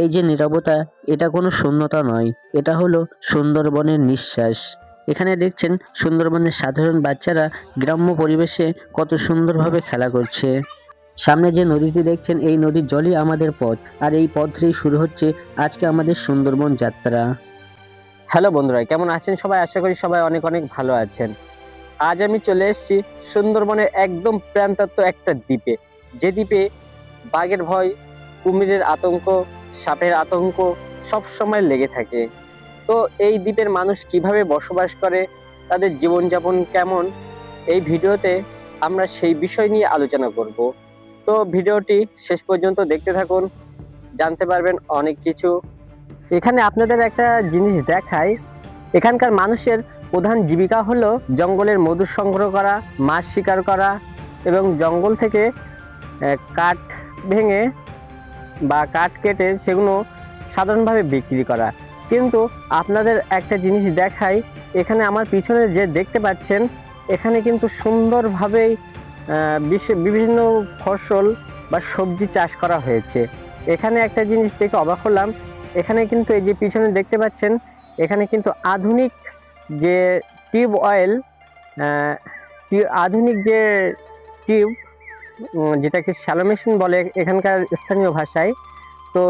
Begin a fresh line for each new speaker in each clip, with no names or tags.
এই যে নীরবতা, এটা কোনো শূন্যতা নয়, এটা হলো সুন্দরবনের নিঃশ্বাস। এখানে দেখছেন সুন্দরবনের সাধারণ বাচ্চারা গ্রাম্য পরিবেশে কত সুন্দরভাবে খেলা করছে। সামনে যে নদীটি দেখছেন, এই নদীর জলই আমাদের পথ, আর এই পথ ধরেই শুরু হচ্ছে আজকে আমাদের সুন্দরবন যাত্রা। হ্যালো বন্ধুরা, কেমন আছেন সবাই? আশা করি সবাই অনেক অনেক ভালো আছেন। আজ আমি চলে এসেছি সুন্দরবনের একদম প্রান্তস্থ একটা দ্বীপে, যে দ্বীপে বাঘের ভয়, কুমিরের আতঙ্ক, সাপের আতঙ্ক সব সময় লেগে থাকে। তো এই দ্বীপের মানুষ কিভাবে বসবাস করে, তাদের জীবনযাপন কেমন, এই ভিডিওতে আমরা সেই বিষয় নিয়ে আলোচনা করব। তো ভিডিওটি শেষ পর্যন্ত দেখতে থাকুন, জানতে পারবেন অনেক কিছু। এখানে আপনাদের একটা জিনিস দেখাই, এখানকার মানুষের প্রধান জীবিকা হলো জঙ্গলের মধু সংগ্রহ করা, মাছ শিকার করা এবং জঙ্গল থেকে কাঠ ভেঙে বা কাঠ কেটে সেগুলো সাধারণভাবে বিক্রি করা। কিন্তু আপনাদের একটা জিনিস দেখাই, এখানে আমার পিছনে যে দেখতে পাচ্ছেন, এখানে কিন্তু সুন্দরভাবেই বিভিন্ন ফসল বা সবজি চাষ করা হয়েছে। এখানে একটা জিনিস দেখে অবাক হলাম, এখানে কিন্তু এই যে পিছনে দেখতে পাচ্ছেন, এখানে কিন্তু আধুনিক যে টিউব অয়েল, আধুনিক যে টিউব, যেটাকে শ্যালো মেশিন বলে এখানকার স্থানীয় ভাষায়, তো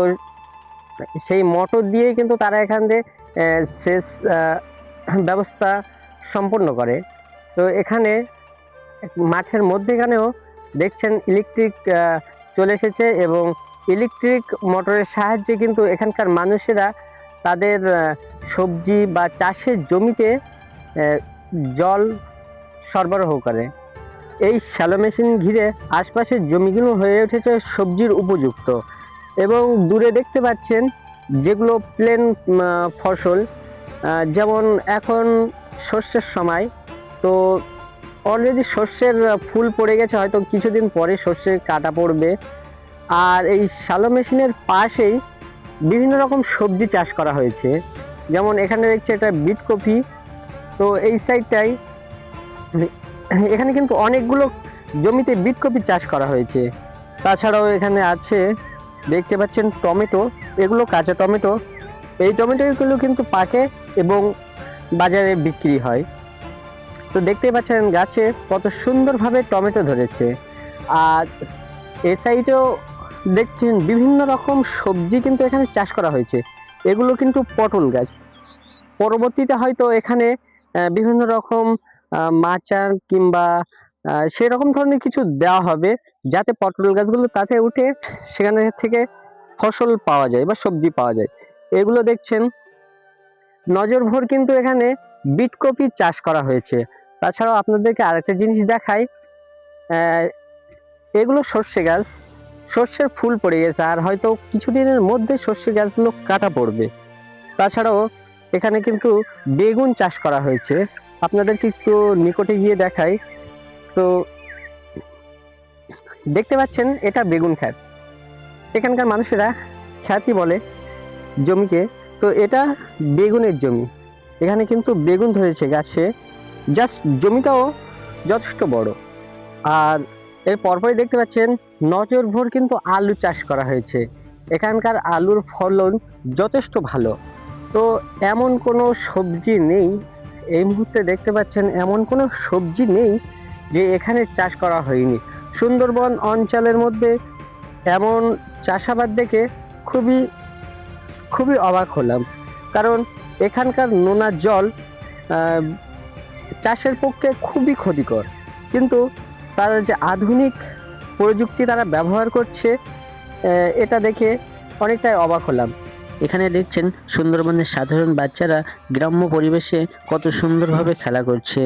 সেই মোটর দিয়ে কিন্তু তারা এখান দিয়ে সেচ ব্যবস্থা সম্পন্ন করে। তো এখানে মাঠের মধ্যেখানেও দেখছেন ইলেকট্রিক চলে এসেছে, এবং ইলেকট্রিক মোটরের সাহায্যে কিন্তু এখানকার মানুষেরা তাদের সবজি বা চাষের জমিতে জল সরবরাহ করে। এই শ্যালো মেশিন ঘিরে আশপাশের জমিগুলো হয়ে উঠেছে সবজির উপযুক্ত। এবং দূরে দেখতে পাচ্ছেন যেগুলো প্লেন ফসল, যেমন এখন শস্যের সময়, তো অলরেডি শস্যের ফুল পড়ে গেছে, হয়তো কিছুদিন পরে শস্যের কাটা পড়বে। আর এই শ্যালো মেশিনের পাশেই বিভিন্ন রকম সবজি চাষ করা হয়েছে, যেমন এখানে দেখছি একটা বিট কপি। তো এই সাইডটাই এখানে কিন্তু অনেকগুলো জমিতে বিট কপি চাষ করা হয়েছে। তাছাড়াও এখানে আছে দেখতে পাচ্ছেন টমেটো, এগুলো কাঁচা টমেটো। এই টমেটোগুলো কিন্তু পাকে এবং বাজারে বিক্রি হয়। তো দেখতে পাচ্ছেন গাছে কত সুন্দরভাবে টমেটো ধরেছে। আর এ সাইডেও দেখছেন বিভিন্ন রকম সবজি কিন্তু এখানে চাষ করা হয়েছে। এগুলো কিন্তু পটল গাছ। পরবর্তীতে হয়তো এখানে বিভিন্ন রকম মাচা কিংবা সেরকম ধরনের কিছু দেওয়া হবে, যাতে পটল গাছগুলো তাতে উঠে সেখানে থেকে ফসল পাওয়া যায় বা সবজি পাওয়া যায়। এগুলো দেখছেন নজর ভোর কিন্তু এখানে বিট কপি চাষ করা হয়েছে। তাছাড়াও আপনাদেরকে আরেকটা জিনিস দেখাই, এগুলো সর্ষে গাছ। সর্ষের ফুল পড়ে গেছে, আর হয়তো কিছুদিনের মধ্যে সর্ষে গাছগুলো কাটা পড়বে। তাছাড়াও এখানে কিন্তু বেগুন চাষ করা হয়েছে, আপনাদেরকে একটু নিকটে গিয়ে দেখাই। তো দেখতে পাচ্ছেন এটা বেগুন ক্ষেত, এখানকার মানুষেরা খ্যাতি বলে জমিকে। তো এটা বেগুনের জমি, এখানে কিন্তু বেগুন ধরেছে গাছে, জাস্ট জমিটাও যথেষ্ট বড়। আর এর পরপরই দেখতে পাচ্ছেন নজর ভোর কিন্তু আলু চাষ করা হয়েছে। এখানকার আলুর ফলন যথেষ্ট ভালো। তো এমন কোনো সবজি নেই, এই মুহূর্তে দেখতে পাচ্ছেন এমন কোনো সবজি নেই যে এখানে চাষ করা হয়নি। সুন্দরবন অঞ্চলের মধ্যে এমন চাষাবাদ দেখে খুবই খুবই অবাক হলাম, কারণ এখানকার নোনা জল চাষের পক্ষে খুবই ক্ষতিকর, কিন্তু তারা যে আধুনিক প্রযুক্তি তারা ব্যবহার করছে, এটা দেখে অনেকটাই অবাক হলাম। এখানে দেখছেন সুন্দরবনের সাধারণ বাচ্চারা গ্রাম্য পরিবেশে কত সুন্দরভাবে খেলা করছে।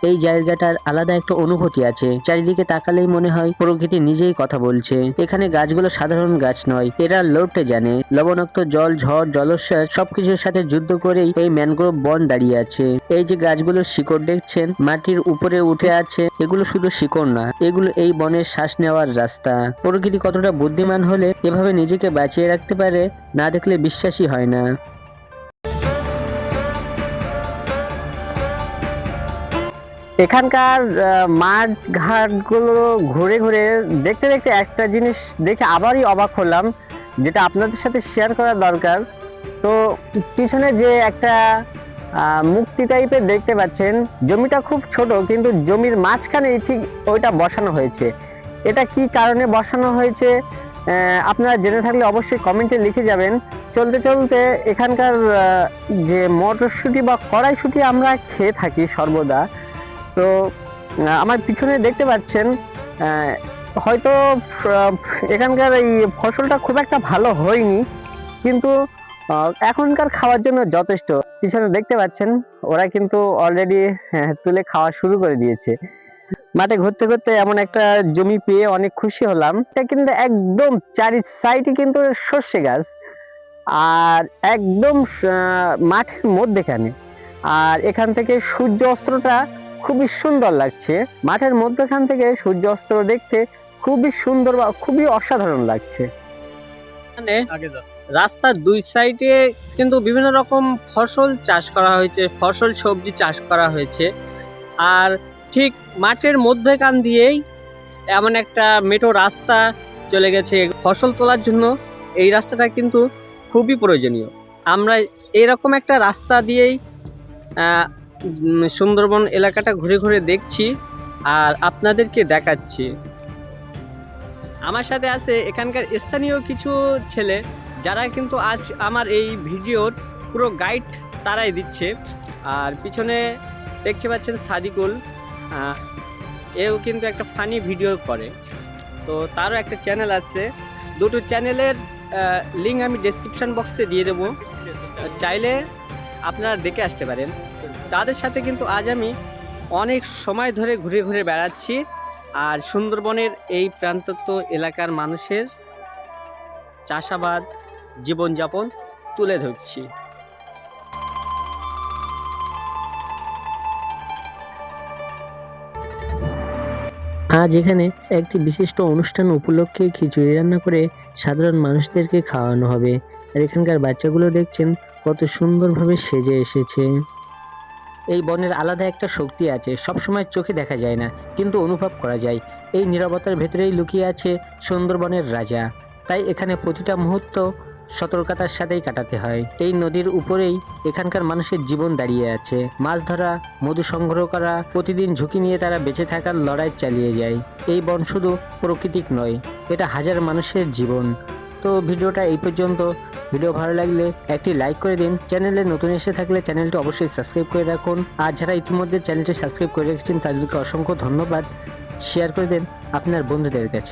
এই জায়গাটার আলাদা একটা অনুভূতি আছে, চারিদিকে তাকালেই মনে হয় প্রকৃতি নিজেই কথা বলছে। এখানে গাছগুলো সাধারণ গাছ নয়, এরা লড়তে জানে। লবণাক্ত জল, ঝড়, জলোচ্ছ্বাস সবকিছুর সাথে যুদ্ধ করেই এই ম্যানগ্রোভ বন দাঁড়িয়ে আছে। এই যে গাছগুলোর শিকড় দেখছেন মাটির উপরে উঠে আছে, এগুলো শুধু শিকড় না, এগুলো এই বনের শ্বাস নেওয়ার রাস্তা। প্রকৃতি কতটা বুদ্ধিমান হলে এভাবে নিজেকে বাঁচিয়ে রাখতে পারে, না দেখলে বিশ্বাসই হয় না। এখানকার মাঠ ঘাটগুলো ঘুরে ঘুরে দেখতে দেখতে একটা জিনিস দেখে আবারই অবাক হলাম, যেটা আপনাদের সাথে শেয়ার করা দরকার। তো পিছনে যে একটা মুক্তি টাইপের দেখতে পাচ্ছেন, জমিটা খুব ছোট কিন্তু জমির মাঝখানে ঠিক ওইটা বসানো হয়েছে। এটা কি কারণে বসানো হয়েছে আপনারা জেনে থাকলে অবশ্যই কমেন্টে লিখে যাবেন। চলতে চলতে এখানকার যে মটরশুঁটি বা কড়াইশুঁটি আমরা খেয়ে থাকি সর্বদা, তো আমার পিছনে দেখতে পাচ্ছেন হয়তো এখানকার এই ফসলটা খুব একটা ভালো হয়নি, কিন্তু এখনকার খাওয়ার জন্য যথেষ্ট। পিছনে দেখতে পাচ্ছেন ওরা কিন্তু অলরেডি তুলে খাওয়া শুরু করে দিয়েছে। মাঠে ঘুরতে ঘুরতে এমন একটা জমি পেয়ে অনেক খুশি হলাম। এটা কিন্তু একদম চারি সাইডে কিন্তু সর্ষে গাছ, আর একদম মাঠের মধ্যেখানে। আর এখান থেকে সূর্য অস্ত্রটা খুবই সুন্দর লাগছে। মাঠের মধ্যখান থেকে সূর্য অস্ত্র দেখতে খুবই সুন্দর বা খুবই অসাধারণ লাগছে।
মানে রাস্তার দুই সাইডে কিন্তু বিভিন্ন রকম ফসল চাষ করা হয়েছে, ফসল সবজি চাষ করা হয়েছে। আর ঠিক মাঠের মধ্যখান দিয়েই এমন একটা মেঠো রাস্তা চলে গেছে ফসল তোলার জন্য। এই রাস্তাটা কিন্তু খুবই প্রয়োজনীয়। আমরা এরকম একটা রাস্তা দিয়েই সুন্দরবন এলাকাটা ঘুরে ঘুরে দেখছি আর আপনাদেরকে দেখাচ্ছি। আমার সাথে আছে এখানকার স্থানীয় কিছু ছেলে, যারা কিন্তু আজ আমার এই ভিডিওর পুরো গাইড তারাই দিচ্ছে। আর পিছনে দেখতে পাচ্ছেন সাদিকুল, এও কিন্তু একটা ফানি ভিডিও করে, তো তারও একটা চ্যানেল আছে। দুটো চ্যানেলের লিঙ্ক আমি ডেসক্রিপশন বক্সে দিয়ে দেবো, চাইলে আপনারা দেখে আসতে পারেন। তাদের সাথে কিন্তু আজ আমি অনেক সময় ধরে ঘুরে ঘুরে বেড়াচ্ছি আর সুন্দরবনের এই প্রান্তত্ব এলাকার মানুষের চাষাবাদ জীবনযাপন তুলে ধরছি।
আজ এখানে একটি বিশিষ্ট অনুষ্ঠান উপলক্ষে খিচুড়ি রান্না করে সাধারণ মানুষদেরকে খাওয়ানো হবে। আর এখানকার বাচ্চাগুলো দেখছেন কত সুন্দরভাবে সেজে এসেছে। এই বনের আলাদা একটা শক্তি আছে, সবসময় চোখে দেখা যায় না কিন্তু অনুভব করা যায়। এই নীরবতার ভেতরেই লুকিয়ে আছে সুন্দরবনের রাজা। তাই এখানে প্রতিটা মুহূর্ত সতর্কতার সাথেই কাটাতে হয়। এই নদীর উপরেই এখানকার মানুষের জীবন দাঁড়িয়ে আছে। মাছ ধরা, মধু সংগ্রহ করা, প্রতিদিন ঝুঁকি নিয়ে তারা বেঁচে থাকার লড়াই চালিয়ে যায়। এই বন শুধু প্রাকৃতিক নয়, এটা হাজার মানুষের জীবন। তো ভিডিওটা এই পর্যন্ত। ভিডিও ভালো লাগলে একটি লাইক করে দিন। চ্যানেলে নতুন এসে থাকলে চ্যানেলটি অবশ্যই সাবস্ক্রাইব করে রাখুন। আর যারা ইতিমধ্যে চ্যানেলটি সাবস্ক্রাইব করে রেখেছেন তাদেরকে অসংখ্য ধন্যবাদ। শেয়ার করে দেন আপনার বন্ধুদের কাছে।